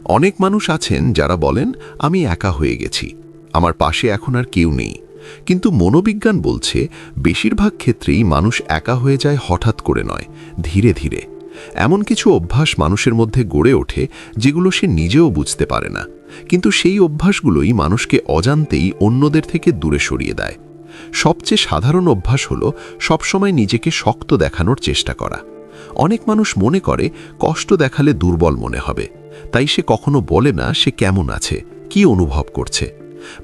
অনেক মানুষ আছেন যারা বলেন আমি একা হয়ে গেছি, আমার পাশে এখন আর কেউ নেই। কিন্তু মনোবিজ্ঞান বলছে বেশিরভাগ ক্ষেত্রেই মানুষ একা হয়ে যায় হঠাৎ করে নয়, ধীরে ধীরে। এমন কিছু অভ্যাস মানুষের মধ্যে গড়ে ওঠে যেগুলো সে নিজেও বুঝতে পারে না, কিন্তু সেই অভ্যাসগুলোই মানুষকে অজান্তেই অন্যদের থেকে দূরে সরিয়ে দেয়। সবচেয়ে সাধারণ অভ্যাস হলো সবসময় নিজেকে শক্ত দেখানোর চেষ্টা করা। অনেক মানুষ মনে করে কষ্ট দেখালে দুর্বল মনে হবে, তাই সে কখনো বলে না সে কেমন আছে, কি অনুভব করছে।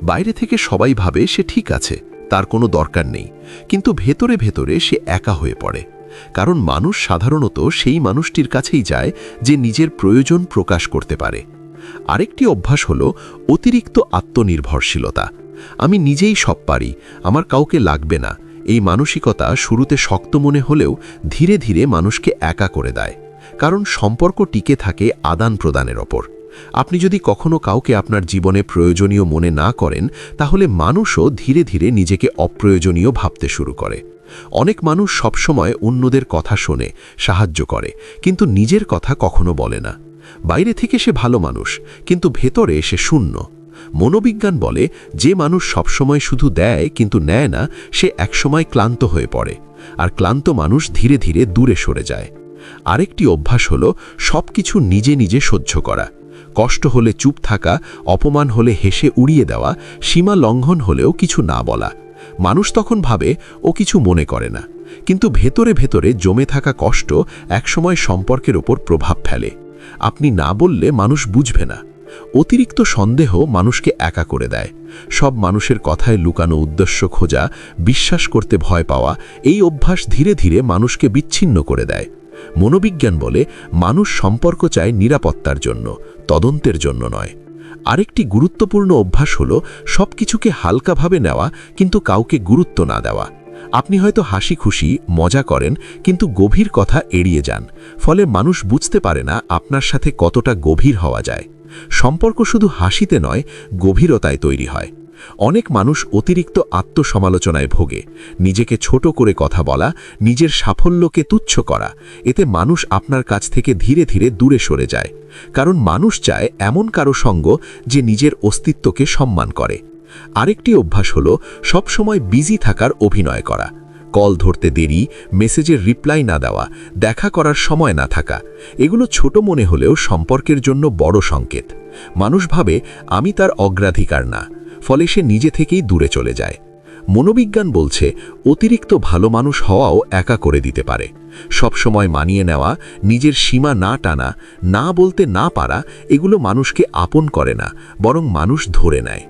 বাইরে থেকে সবাই ভাবে সে ঠিক আছে, তার কোনো দরকার নেই, কিন্তু ভেতরে ভেতরে সে একা হয়ে পড়ে। কারণ মানুষ সাধারণত সেই মানুষটির কাছেই যায় যে নিজের প্রয়োজন প্রকাশ করতে পারে। আরেকটি অভ্যাস হলো অতিরিক্ত আত্মনির্ভরশীলতা। আমি নিজেই সব পারি, আমার কাউকে লাগবে না। এই মানসিকতা শুরুতে শক্ত মনে হলেও ধীরে ধীরে মানুষকে একা করে দেয়, কারণ সম্পর্ক টিকে থাকে আদান প্রদানের ওপর। আপনি যদি কখনো কাউকে আপনার জীবনে প্রয়োজনীয় মনে না করেন, তাহলে মানুষও ধীরে ধীরে নিজেকে অপ্রয়োজনীয় ভাবতে শুরু করে। অনেক মানুষ সবসময় অন্যদের কথা শোনে, সাহায্য করে, কিন্তু নিজের কথা কখনো বলে না। বাইরে থেকে সে ভালো মানুষ, কিন্তু ভেতরে সে শূন্য। মনোবিজ্ঞান বলে যে মানুষ সবসময় শুধু দেয় কিন্তু নেয় না, সে একসময় ক্লান্ত হয়ে পড়ে, আর ক্লান্ত মানুষ ধীরে ধীরে দূরে সরে যায়। আরেকটি অভ্যাস হলো সবকিছু নিজে নিজে সহ্য করা। কষ্ট হলে চুপ থাকা, অপমান হলে হেসে উড়িয়ে দেওয়া, সীমা লঙ্ঘন হলেও কিছু না বলা। মানুষ তখন ভাবে ও কিছু মনে করে না, কিন্তু ভেতরে ভেতরে জমে থাকা কষ্ট একসময় সম্পর্কের ওপর প্রভাব ফেলে। আপনি না বললে মানুষ বুঝবে না। অতিরিক্ত সন্দেহ মানুষকে একা করে দেয়। সব মানুষের কথায় লুকানো উদ্দেশ্য খোঁজা, বিশ্বাস করতে ভয় পাওয়া, এই অভ্যাস ধীরে ধীরে মানুষকে বিচ্ছিন্ন করে দেয়। মনোবিজ্ঞান বলে মানুষ সম্পর্ক চায় নিরাপত্তার জন্য, তদন্তের জন্য নয়। আরেকটি গুরুত্বপূর্ণ অভ্যাস হলো সবকিছুকে হালকাভাবে নেওয়া কিন্তু কাউকে গুরুত্ব না দেওয়া। আপনি হয়তো হাসি খুশি মজা করেন, কিন্তু গভীর কথা এড়িয়ে যান, ফলে মানুষ বুঝতে পারে না আপনার সাথে কতটা গভীর হওয়া যায়। সম্পর্ক শুধু হাসিতে নয়, গভীরতায় তৈরি হয়। অনেক মানুষ অতিরিক্ত আত্মসমালোচনায় ভোগে। নিজেকে ছোট করে কথা বলা, নিজের সাফল্যকে তুচ্ছ করা, এতে মানুষ আপনার কাছ থেকে ধীরে ধীরে দূরে সরে যায়। কারণ মানুষ চায় এমন কারো সঙ্গ যে নিজের অস্তিত্বকে সম্মান করে। আরেকটি অভ্যাস হলো সবসময় বিজি থাকার অভিনয় করা। কল ধরতে দেরি, মেসেজের রিপ্লাই না দেওয়া, দেখা করার সময় না থাকা, এগুলো ছোট মনে হলেও সম্পর্কের জন্য বড় সংকেত। মানুষ ভাবে আমি তার অগ্রাধিকার না, ফলে সে নিজে থেকেই দূরে চলে যায়। মনোবিজ্ঞান বলছে অতিরিক্ত ভালো মানুষ হওয়াও একা করে দিতে পারে। সবসময় মানিয়ে নেওয়া, নিজের সীমা না টানা, না বলতে না পারা, এগুলো মানুষকে আপন করে না, বরং মানুষ ধরে নেয়।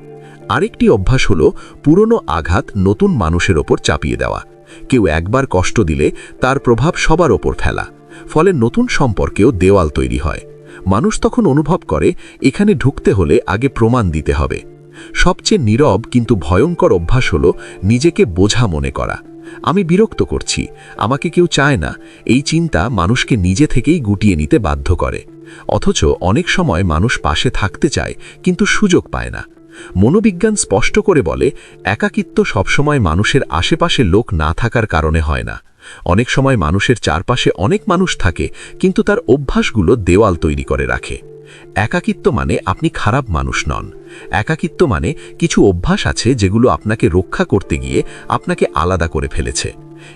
আরেকটি অভ্যাস হলো পুরনো আঘাত নতুন মানুষের ওপর চাপিয়ে দেওয়া। কেউ একবার কষ্ট দিলে তার প্রভাব সবার ওপর ফেলা, ফলে নতুন সম্পর্কেও দেওয়াল তৈরি হয়। মানুষ তখন অনুভব করে এখানে ঢুকতে হলে আগে প্রমাণ দিতে হবে। সবচেয়ে নীরব কিন্তু ভয়ঙ্কর অভ্যাস হলো নিজেকে বোঝা মনে করা। আমি বিরক্ত করছি, আমাকে কেউ চায় না, এই চিন্তা মানুষকে নিজে থেকেই গুটিয়ে নিতে বাধ্য করে। অথচ অনেক সময় মানুষ পাশে থাকতে চায় কিন্তু সুযোগ পায় না। মনোবিজ্ঞান স্পষ্ট করে বলে একাকিত্ব সবসময় মানুষের আশেপাশে লোক না থাকার কারণে হয় না। অনেক সময় মানুষের চারপাশে অনেক মানুষ থাকে, কিন্তু তার অভ্যাসগুলো দেওয়াল তৈরি করে রাখে। একাকিত্ব মানে আপনি খারাপ মানুষ নন। একাকিত্ব মানে কিছু অভ্যাস আছে যেগুলো আপনাকে রক্ষা করতে গিয়ে আপনাকে আলাদা করে ফেলেছে।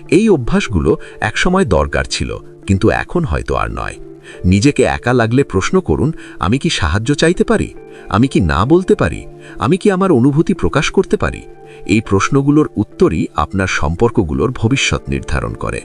এই অভ্যাসগুলো একসময় দরকার ছিল, কিন্তু এখন হয়তো আর নয়। নিজেকে একা লাগলে প্রশ্ন করুন, আমি কি সাহায্য চাইতে পারি? আমি কি না বলতে পারি? আমি কি আমার অনুভূতি প্রকাশ করতে পারি? এই প্রশ্নগুলোর উত্তরই আপনার সম্পর্কগুলোর ভবিষ্যৎ নির্ধারণ করে।